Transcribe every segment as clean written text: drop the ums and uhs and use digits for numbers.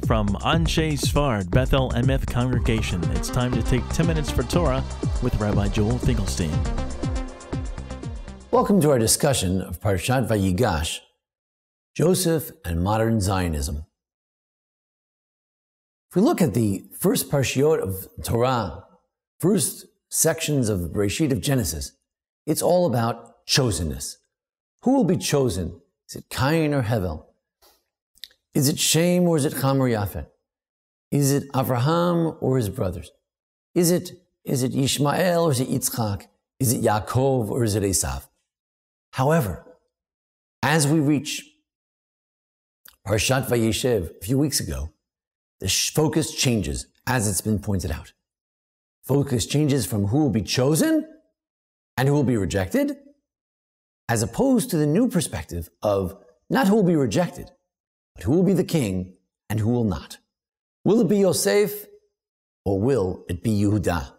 from Anshe Sfard Bethel Emeth Congregation. It's time to take 10 minutes for Torah with Rabbi Joel Finkelstein. Welcome to our discussion of Parshat Vayigash, Joseph and modern Zionism. If we look at the first parshiot of Torah, first sections of Bereshit of Genesis, it's all about chosenness. Who will be chosen? Is it Cain or Hevel? Is it Shem or is it Ham or Yafet? Is it Avraham or his brothers? Is it Yishmael or is it Yitzchak? Is it Yaakov or is it Esav? However, as we reach Parshat Vayeshev a few weeks ago, the focus changes, as it's been pointed out. Focus changes from who will be chosen and who will be rejected, as opposed to the new perspective of not who will be rejected, but who will be the king and who will not. Will it be Yosef or will it be Yehudah?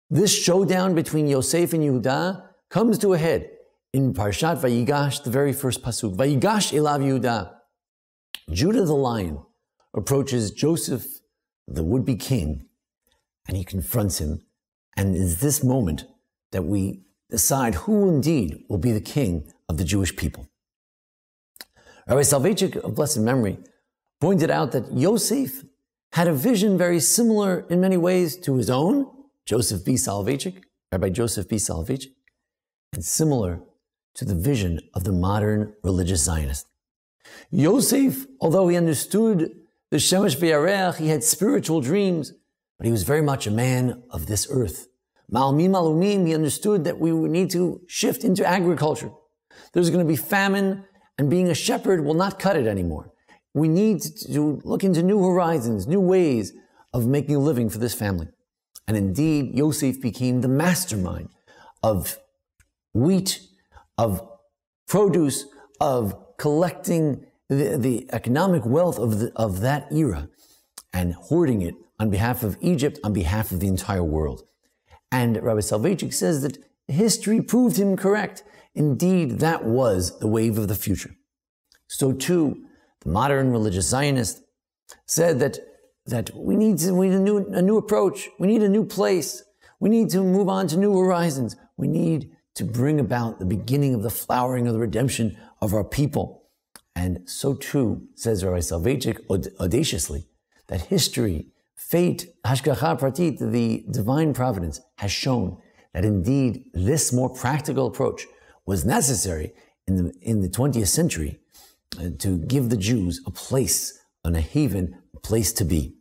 This showdown between Yosef and Yehudah comes to a head in Parshat Vayigash, the very first pasuk. Vayigash elav Yehudah. Judah the lion approaches Joseph, the would-be king, and he confronts him. And it's this moment that we decide who indeed will be the king of the Jewish people. Rabbi Soloveitchik of blessed memory pointed out that Yosef had a vision very similar in many ways to his own, Joseph B. Soloveitchik, Rabbi Joseph B. Soloveitchik, and similar to the vision of the modern religious Zionist. Yosef, although he understood the Shemesh v'Yareach, he had spiritual dreams, but he was very much a man of this earth. Ma'almim alumim, he understood that we would need to shift into agriculture. There's going to be famine, and being a shepherd will not cut it anymore. We need to look into new horizons, new ways of making a living for this family. And indeed, Yosef became the mastermind of wheat, of produce, of collecting the economic wealth of that era and hoarding it on behalf of Egypt, on behalf of the entire world. And Rabbi Soloveitchik says that history proved him correct. Indeed, that was the wave of the future. So too, the modern religious Zionist said that we need a new approach. We need a new place. We need to move on to new horizons. We need to bring about the beginning of the flowering of the redemption of our people. And so too, says Rabbi Soloveitchik audaciously, that history, fate, hashgacha pratit, the divine providence, has shown that indeed this more practical approach was necessary in the 20th century to give the Jews a place, a haven, a place to be.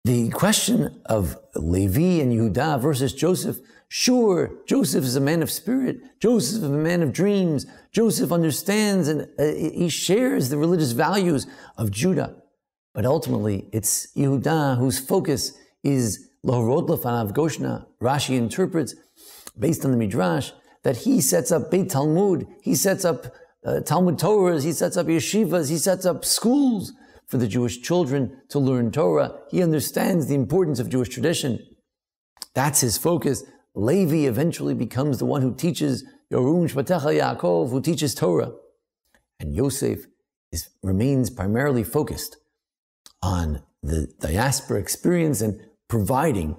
The question of Levi and Yehudah versus Joseph, sure, Joseph is a man of spirit. Joseph is a man of dreams. Joseph understands and he shares the religious values of Judah. But ultimately, it's Yehudah whose focus is Lohorot Lefanav Goshna. Rashi interprets, based on the Midrash, that he sets up Beit Talmud, he sets up Talmud Torahs, he sets up yeshivas, he sets up schools for the Jewish children to learn Torah. He understands the importance of Jewish tradition. That's his focus. Levi eventually becomes the one who teaches Yorum Shvatecha Yaakov, who teaches Torah. And Yosef remains primarily focused on the diaspora experience and providing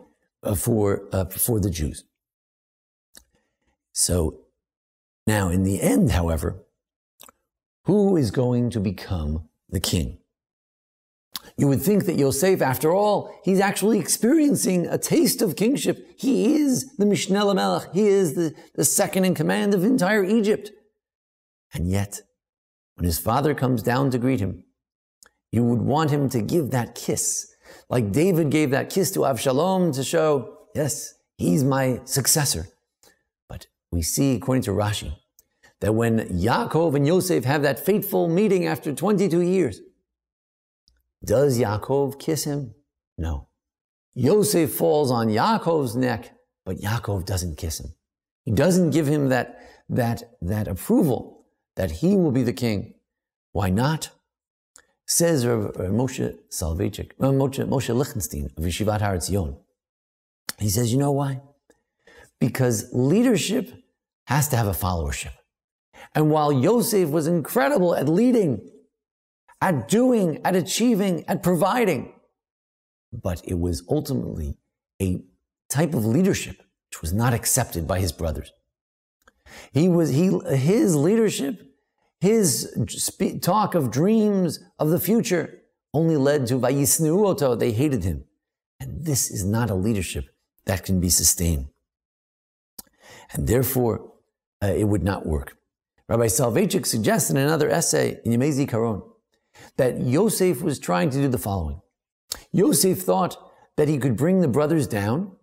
for the Jews. So now in the end, however, who is going to become the king? You would think that Yosef, after all, he's actually experiencing a taste of kingship. He is the Mishneh LaMelech. He is the second in command of entire Egypt. And yet, when his father comes down to greet him, you would want him to give that kiss, like David gave that kiss to Avshalom to show, yes, he's my successor. But we see, according to Rashi, that when Yaakov and Yosef have that fateful meeting after 22 years, does Yaakov kiss him? No. Yosef falls on Yaakov's neck, but Yaakov doesn't kiss him. He doesn't give him that approval that he will be the king. Why not? Says Moshe Soloveitchik, Moshe Lichtenstein of Yeshivat Har Etzion. He says, you know why? Because leadership has to have a followership. And while Yosef was incredible at leading, at doing, at achieving, at providing. But it was ultimately a type of leadership which was not accepted by his brothers. His leadership, his talk of dreams of the future only led to vayisneu oto, they hated him. And this is not a leadership that can be sustained. And therefore, it would not work. Rabbi Soloveitchik suggests in another essay in Yemei Zikaron that Yosef was trying to do the following. Yosef thought that he could bring the brothers down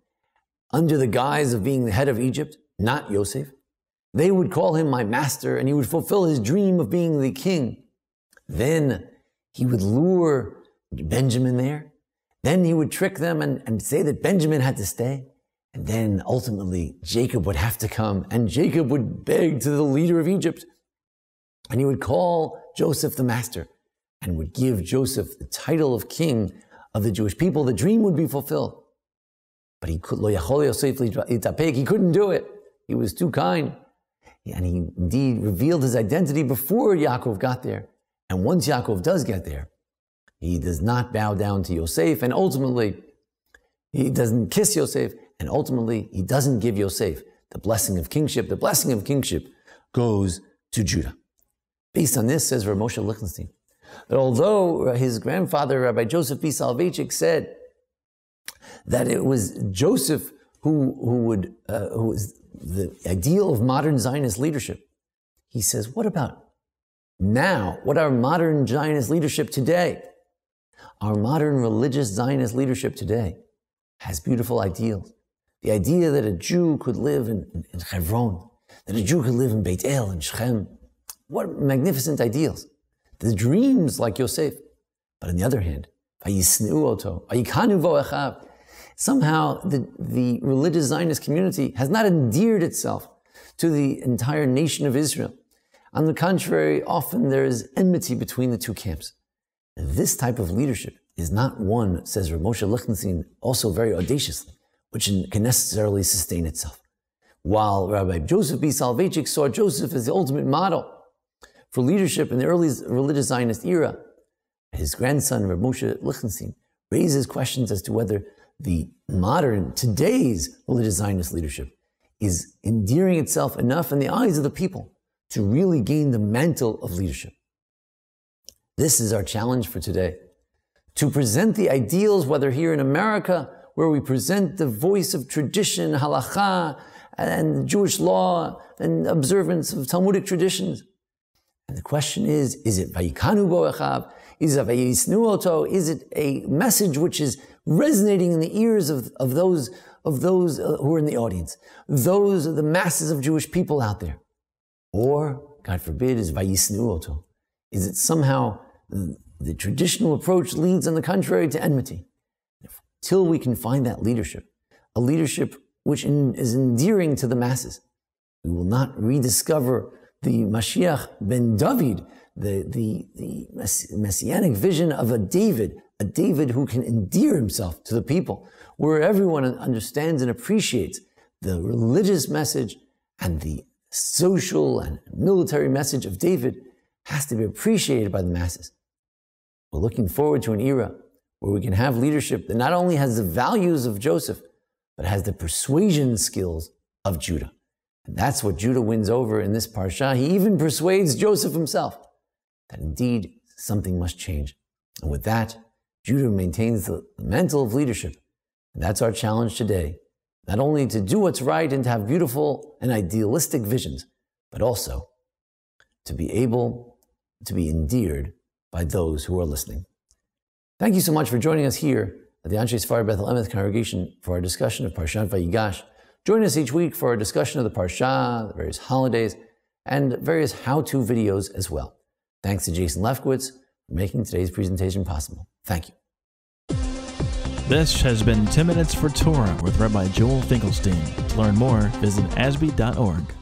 under the guise of being the head of Egypt, not Yosef. They would call him my master, and he would fulfill his dream of being the king. Then he would lure Benjamin there. Then he would trick them and say that Benjamin had to stay. And then ultimately Jacob would have to come, and Jacob would beg to the leader of Egypt. And he would call Joseph the master and would give Joseph the title of king of the Jewish people. The dream would be fulfilled. But he couldn't do it. He was too kind. And he indeed revealed his identity before Yaakov got there. And once Yaakov does get there, he does not bow down to Yosef, and ultimately he doesn't kiss Yosef, and ultimately he doesn't give Yosef the blessing of kingship. The blessing of kingship goes to Judah. Based on this, says Rav Moshe Lichtenstein, that although his grandfather, Rabbi Joseph B. Soloveitchik, said that it was Joseph who was the ideal of modern Zionist leadership, he says, what about now? What our modern Zionist leadership today? Our modern religious Zionist leadership today has beautiful ideals. The idea that a Jew could live in Hebron, that a Jew could live in Beit El and Shechem. What magnificent ideals. The dreams like Yosef. But on the other hand, vayisneu oto, vayikanu vo achav. Somehow the religious Zionist community has not endeared itself to the entire nation of Israel. On the contrary, often there is enmity between the two camps. This type of leadership is not one, says Rav Moshe Lichtenstein, also very audaciously, which can necessarily sustain itself. While Rabbi Joseph B. Soloveitchik saw Joseph as the ultimate model for leadership in the early religious Zionist era, his grandson, Rav Moshe Lichtenstein, raises questions as to whether the modern, today's religious Zionist leadership is endearing itself enough in the eyes of the people to really gain the mantle of leadership. This is our challenge for today. To present the ideals, whether here in America, where we present the voice of tradition, halakha, and Jewish law, and observance of Talmudic traditions. And the question is it vayikanu bo achav? Is it vayisneu oto? Is it a message which is resonating in the ears of those who are in the audience? Those are the masses of Jewish people out there. Or, God forbid, is vayisneu oto? Is it somehow the traditional approach leads, on the contrary, to enmity? Till we can find that leadership, a leadership which is endearing to the masses, we will not rediscover the Mashiach ben David, the messianic vision of a David who can endear himself to the people, where everyone understands and appreciates the religious message and the social and military message of David has to be appreciated by the masses. We're looking forward to an era where we can have leadership that not only has the values of Joseph, but has the persuasion skills of Judah. And that's what Judah wins over in this parsha. He even persuades Joseph himself that indeed something must change. And with that, Judah maintains the mantle of leadership. And that's our challenge today. Not only to do what's right and to have beautiful and idealistic visions, but also to be able to be endeared by those who are listening. Thank you so much for joining us here at the Anshe Sfar Bethel Emeth congregation for our discussion of Parshat Vayigash. Join us each week for our discussion of the Parsha, the various holidays, and various how-to videos as well. Thanks to Jason Lefkowitz for making today's presentation possible. Thank you. This has been 10 Minutes for Torah with Rabbi Joel Finkelstein. To learn more, visit ASBEE.org.